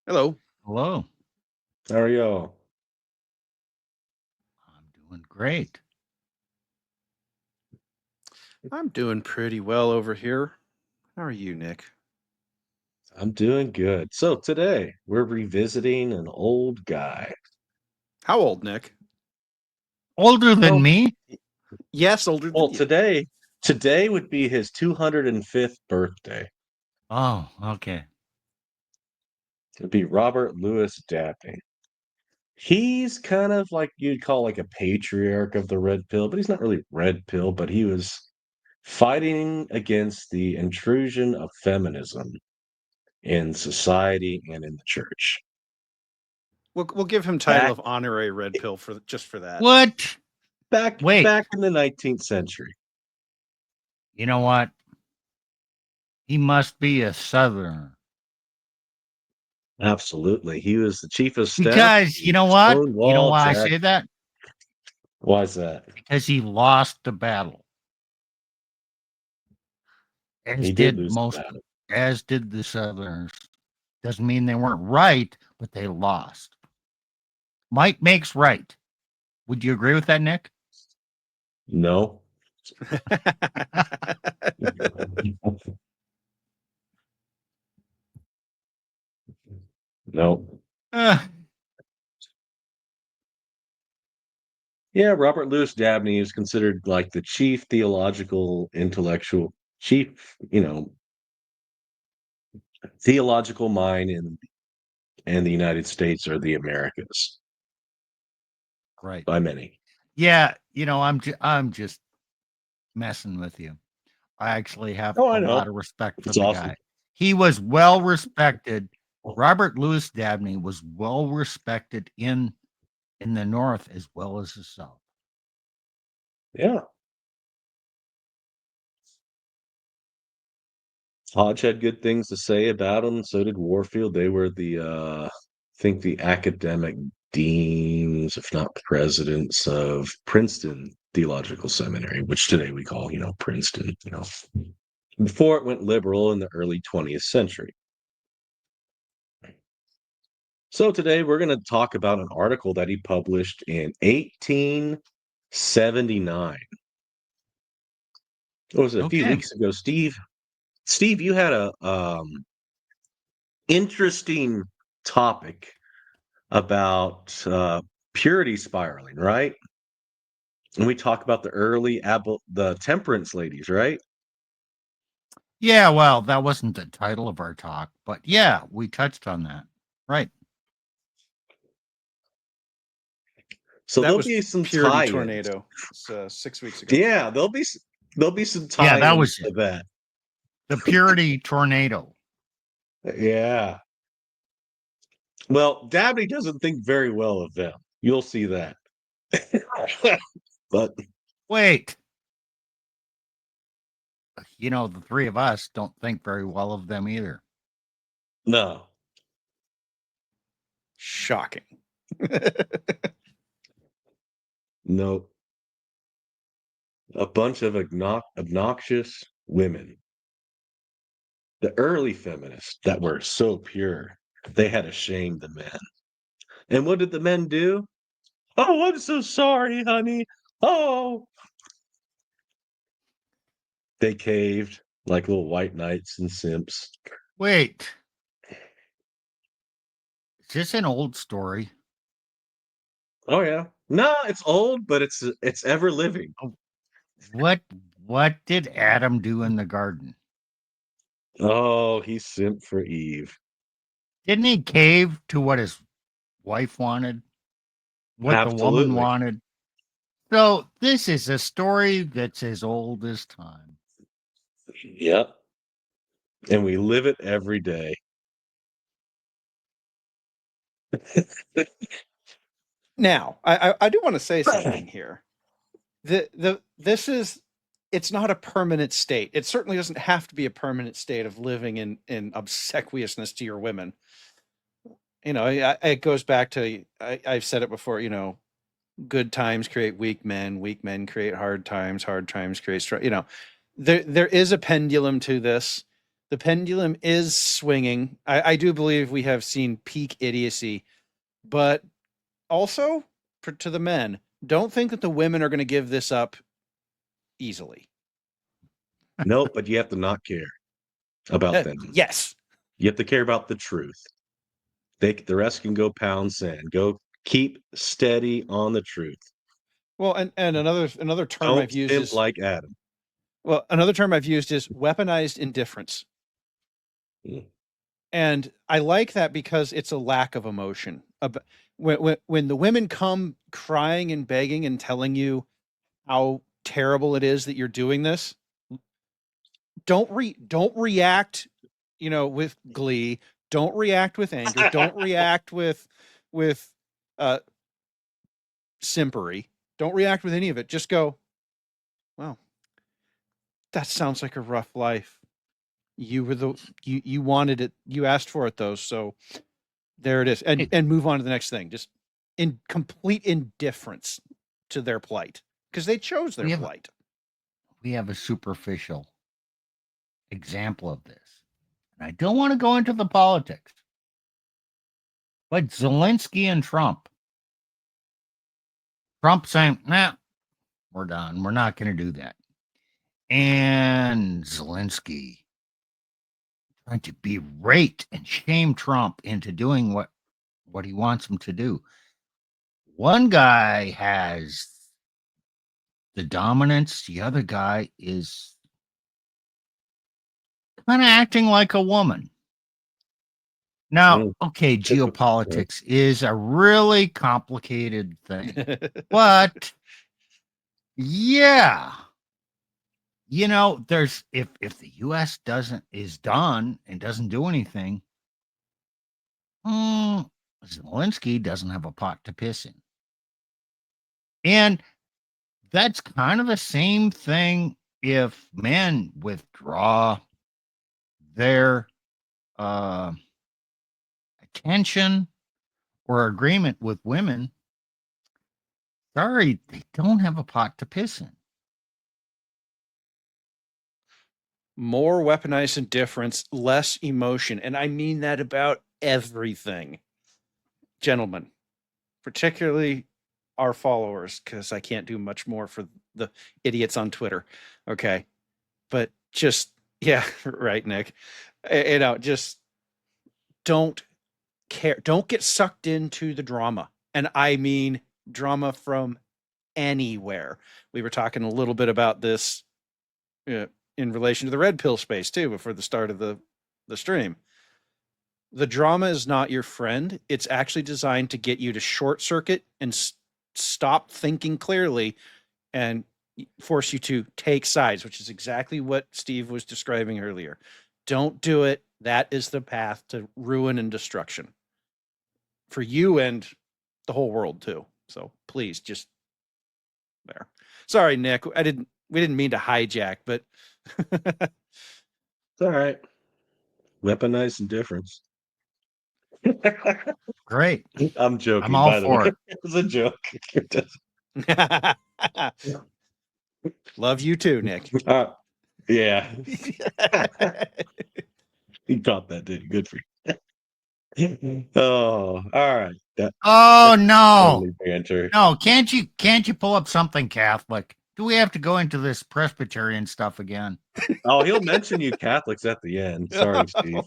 Hello. Hello. How are y'all? I'm doing great. I'm doing pretty well over here. How are you, Nick? I'm doing good. So today we're revisiting an old guy. How old, Nick? Older than Well, me? Yes, older than well, you. today would be his 205th birthday. Oh, okay. It'd be Robert Louis Dabney. He's kind of like you'd call like a patriarch of the red pill, but he's not really red pill, but he was fighting against the intrusion of feminism in society and in the church. We'll give him title Back of honorary red pill for just for that. What? back Wait, back in the 19th century. you know what? He must be a Southerner. Absolutely. He was the chief of staff Because you to know what? You know Stonewall why I Jack. say that? Why is that? Because he lost the battle. As He did did lose the battle. as did the Southerners. Doesn't mean they weren't right, but they lost. Might makes right. Would you agree with that, Nick? No. No. Uh, Yeah, Robert Louis Dabney is considered like the chief theological intellectual chief, theological mind in the United States or the Americas right. by many. Yeah, I'm just messing with you. I actually have Oh, a I lot know. of respect for It's the awesome. guy. He was well respected. Robert Louis Dabney was well respected in the North as well as the South. Yeah. Hodge had good things to say about him. So did Warfield. They were I think the academic deans, if not presidents, of Princeton Theological Seminary, which today we call, Princeton, before it went liberal in the early 20th century. So today we're going to talk about an article that he published in 1879. What was it, a few Okay. weeks ago, Steve? Steve, you had a interesting topic about purity spiraling, right? And we talk about the temperance ladies, right? Yeah, well, that wasn't the title of our talk, but yeah, we touched on that. Right. So That there'll was be some Purity tie-ins. Tornado. It's 6 weeks ago. Yeah, there'll be some Yeah, that tie-ins was to it. that. The Purity Tornado. Yeah. Well, Dabney doesn't think very well of them. You'll see that. But Wait. The three of us don't think very well of them either. no, Shocking. no, a bunch of obnoxious women. The early feminists that were so pure, they had ashamed the men. And what did the men do? Oh, I'm so sorry, honey. Oh, they caved like little white knights and simps. Wait. Is this an old story? Oh yeah. No, it's old, but it's ever living. Oh, what did Adam do in the garden? Oh, he simped for Eve. Didn't he cave to what his wife wanted? What the woman Absolutely. wanted? So this is a story that's as old as time. Yep. And we live it every day. Now, I do want to say something here. It's not a permanent state. It certainly doesn't have to be a permanent state of living in obsequiousness to your women. It goes back to I've said it before. Good times create weak men create hard times create strong. There is a pendulum to this. The pendulum is swinging. I do believe we have seen peak idiocy, but also to the men, don't think that the women are going to give this up easily. No, but you have to not care about them. Yes. You have to care about the truth. The rest can go pound sand. Go keep steady on the truth. Well, and another term Don't I've used simp is like Adam. well, another term I've used is weaponized indifference. Mm. And I like that because it's a lack of emotion. When the women come crying and begging and telling you how terrible it is that you're doing this, don't react, with glee. Don't react with anger. Don't react with uh simpery. Don't react with any of it. Just go, wow, that sounds like a rough life. You wanted it, you asked for it though, so there it is. And move on to the next thing. Just in complete indifference to their plight because they chose their plight. We have a superficial example of this. And I don't want to go into the politics, but Zelensky and Trump. Trump saying, nah, we're done. We're not going to do that. And Zelensky trying to berate and shame Trump into doing what he wants him to do. One guy has the dominance, the other guy is kind of acting like a woman. Now, okay, geopolitics is a really complicated thing, but yeah, there's if the U.S. is done and doesn't do anything, Zelensky doesn't have a pot to piss in, and that's kind of the same thing if men withdraw their attention or agreement with women. Sorry, they don't have a pot to piss in. More weaponized indifference, less emotion. And I mean that about everything. Gentlemen, particularly our followers, because I can't do much more for the idiots on Twitter. Okay. But just, yeah, right, Nick. Just don't care. Don't get sucked into the drama. And I mean drama from anywhere. We were talking a little bit about this in relation to the red pill space too before the start of the stream. The drama is not your friend. It's actually designed to get you to short circuit and stop thinking clearly and force you to take sides, which is exactly what Steve was describing earlier. Don't do it. That is the path to ruin and destruction for you and the whole world too. So please just there. Sorry, Nick. We didn't mean to hijack, but It's all right. Weaponized indifference. Great. I'm joking. I'm all by the for way. it. It was a joke. Love you too, Nick. Yeah. You caught that, didn't you? Good for you. Oh, all right. Oh no. Totally banter. No, can't you pull up something Catholic? Do we have to go into this Presbyterian stuff again? Oh, he'll mention you Catholics at the end. Sorry, Steve.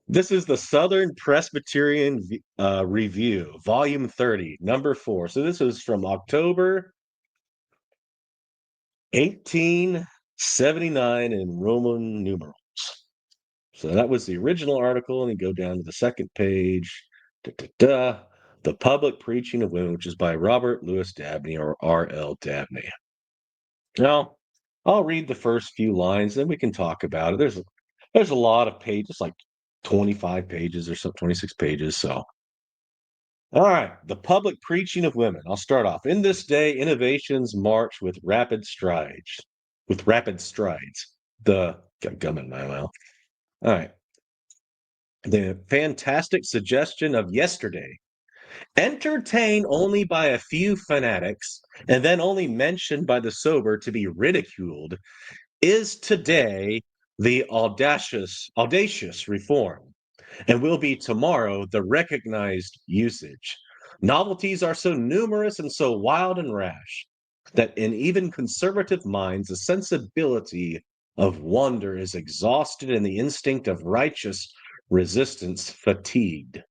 This is the Southern Presbyterian Review, Volume 30, Number 4. So this is from October 1879 in Roman numerals. So that was the original article, and you go down to the second page. The Public Preaching of Women, which is by Robert Louis Dabney or R.L. Dabney. Now, I'll read the first few lines, then we can talk about it. There's a lot of pages, like 25 pages or so, 26 pages. So, all right, the public preaching of women. I'll start off. In this day, innovations march with rapid strides. With rapid strides. Got gum in my mouth. All right. The fantastic suggestion of yesterday entertained only by a few fanatics, and then only mentioned by the sober to be ridiculed, is today the audacious reform, and will be tomorrow the recognized usage. Novelties are so numerous and so wild and rash that in even conservative minds the sensibility of wonder is exhausted and the instinct of righteous resistance fatigued.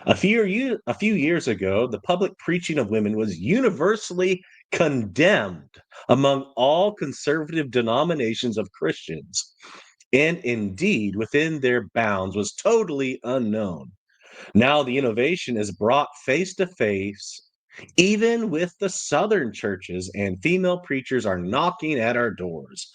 A few years ago, the public preaching of women was universally condemned among all conservative denominations of Christians, and indeed within their bounds was totally unknown. Now the innovation is brought face to face, even with the southern churches, and female preachers are knocking at our doors.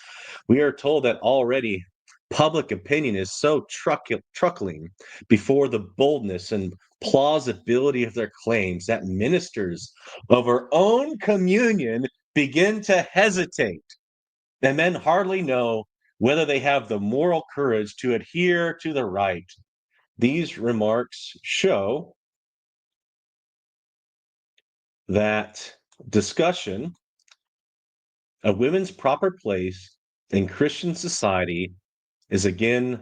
We are told that already public opinion is so truckling before the boldness and plausibility of their claims that ministers of our own communion begin to hesitate, and men hardly know whether they have the moral courage to adhere to the right. These remarks show that discussion of women's proper place in Christian society is again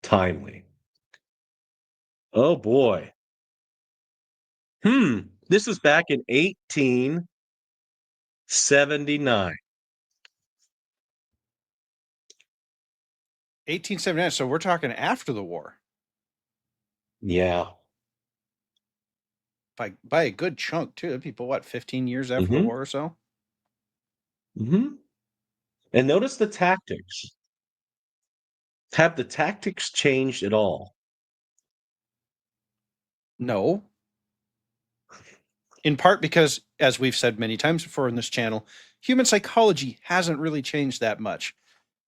timely. Oh boy. This is back in 1879. 1879. So we're talking after the war Yeah. by a good chunk too. People, what, 15 years after the Mm-hmm. war or so? Mm-hmm. And notice the tactics. Have the tactics changed at all? No. In part because, as we've said many times before in this channel, human psychology hasn't really changed that much.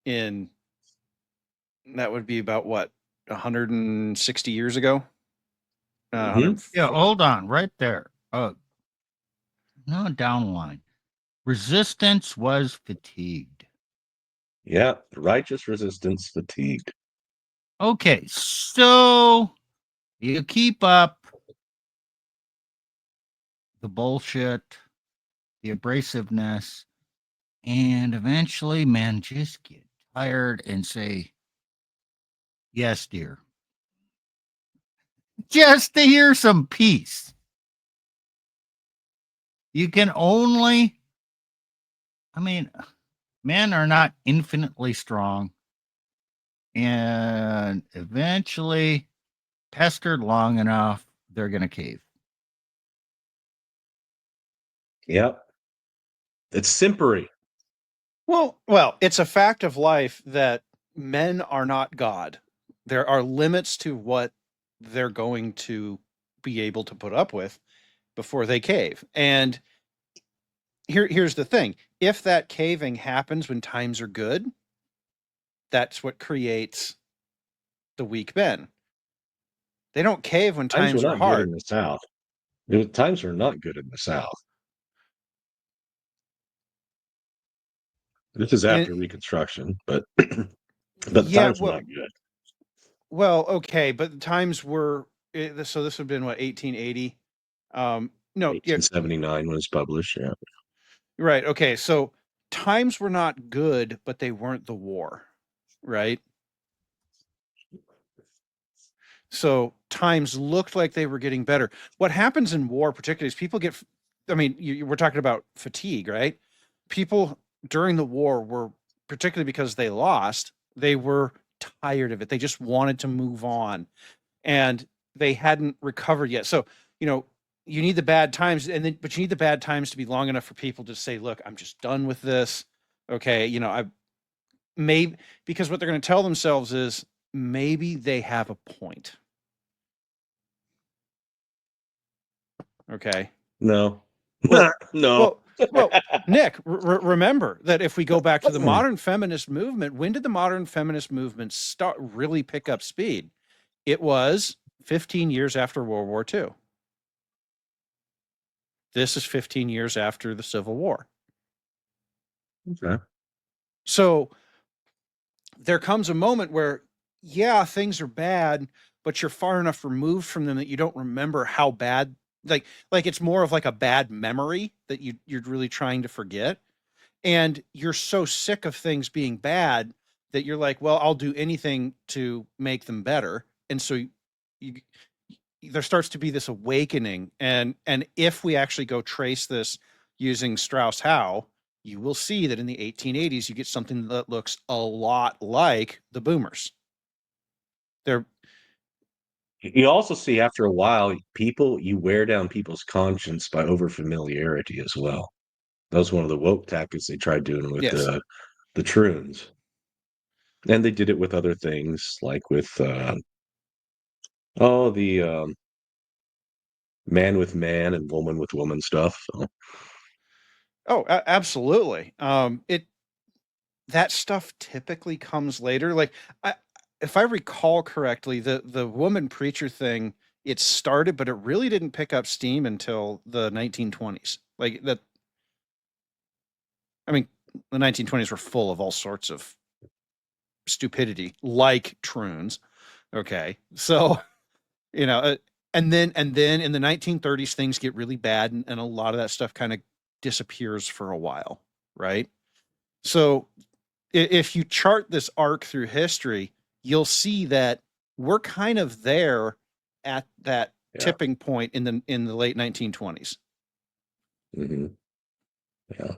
That would be about what, 160 years ago? Mm-hmm. Yeah, hold on, right there. No, down the line. Resistance was fatigued. Yeah, righteous resistance fatigued. Okay, so you keep up the bullshit, the abrasiveness, and eventually men just get tired and say, yes, dear. Just to hear some peace. You can only, men are not infinitely strong. And eventually, pestered long enough, they're going to cave. Yep. It's simpery. Well, it's a fact of life that men are not God. There are limits to what they're going to be able to put up with before they cave. And here's the thing. If that caving happens when times are good, that's what creates the weak men. They don't cave when Times were times are not good in hard. the South. Times were not good in the South. This is after And Reconstruction, but the yeah, times were not good. okay, but the times were so this would have been what, 1880. No, yeah, 1879 was published. Yeah. right. Okay, so times were not good, but they weren't the war, right? So times looked like they were getting better. What happens in war, particularly, is people get, I mean, we're talking about fatigue, right? People during the war were, particularly because they lost, they were tired of it. They just wanted to move on, and they hadn't recovered yet. So, you know, you need the bad times, but you need the bad times to be long enough for people to say, look, I'm just done with this. Okay, I maybe, because what they're going to tell themselves is maybe they have a point. Okay. No. Well, No. well, Nick, remember that if we go back to the modern feminist movement, when did the modern feminist movement really pick up speed? It was 15 years after World War II. This is 15 years after the Civil War. Okay. So there comes a moment where, yeah, things are bad, but you're far enough removed from them that you don't remember how bad like it's more of like a bad memory that you're really trying to forget, and you're so sick of things being bad that you're like, well, I'll do anything to make them better. And so you there starts to be this awakening, and if we actually go trace this using Strauss Howe, you will see that in the 1880s you get something that looks a lot like the boomers. They're You also see after a while, you wear down people's conscience by over familiarity as well. That was one of the woke tactics they tried doing with yes. the Troons. And they did it with other things, like with the man with man and woman with woman stuff. So, Oh, absolutely. It that stuff typically comes later. Like, I, if I recall correctly, the woman preacher thing, it started, but it really didn't pick up steam until the 1920s. Like that, I mean, the 1920s were full of all sorts of stupidity, like troons. Okay, so you know, and then in the 1930s, things get really bad, and a lot of that stuff kind of disappears for a while, right? So if you chart this arc through history, you'll see that we're kind of there at that yeah. tipping point in the late 1920s. Hmm. Yeah.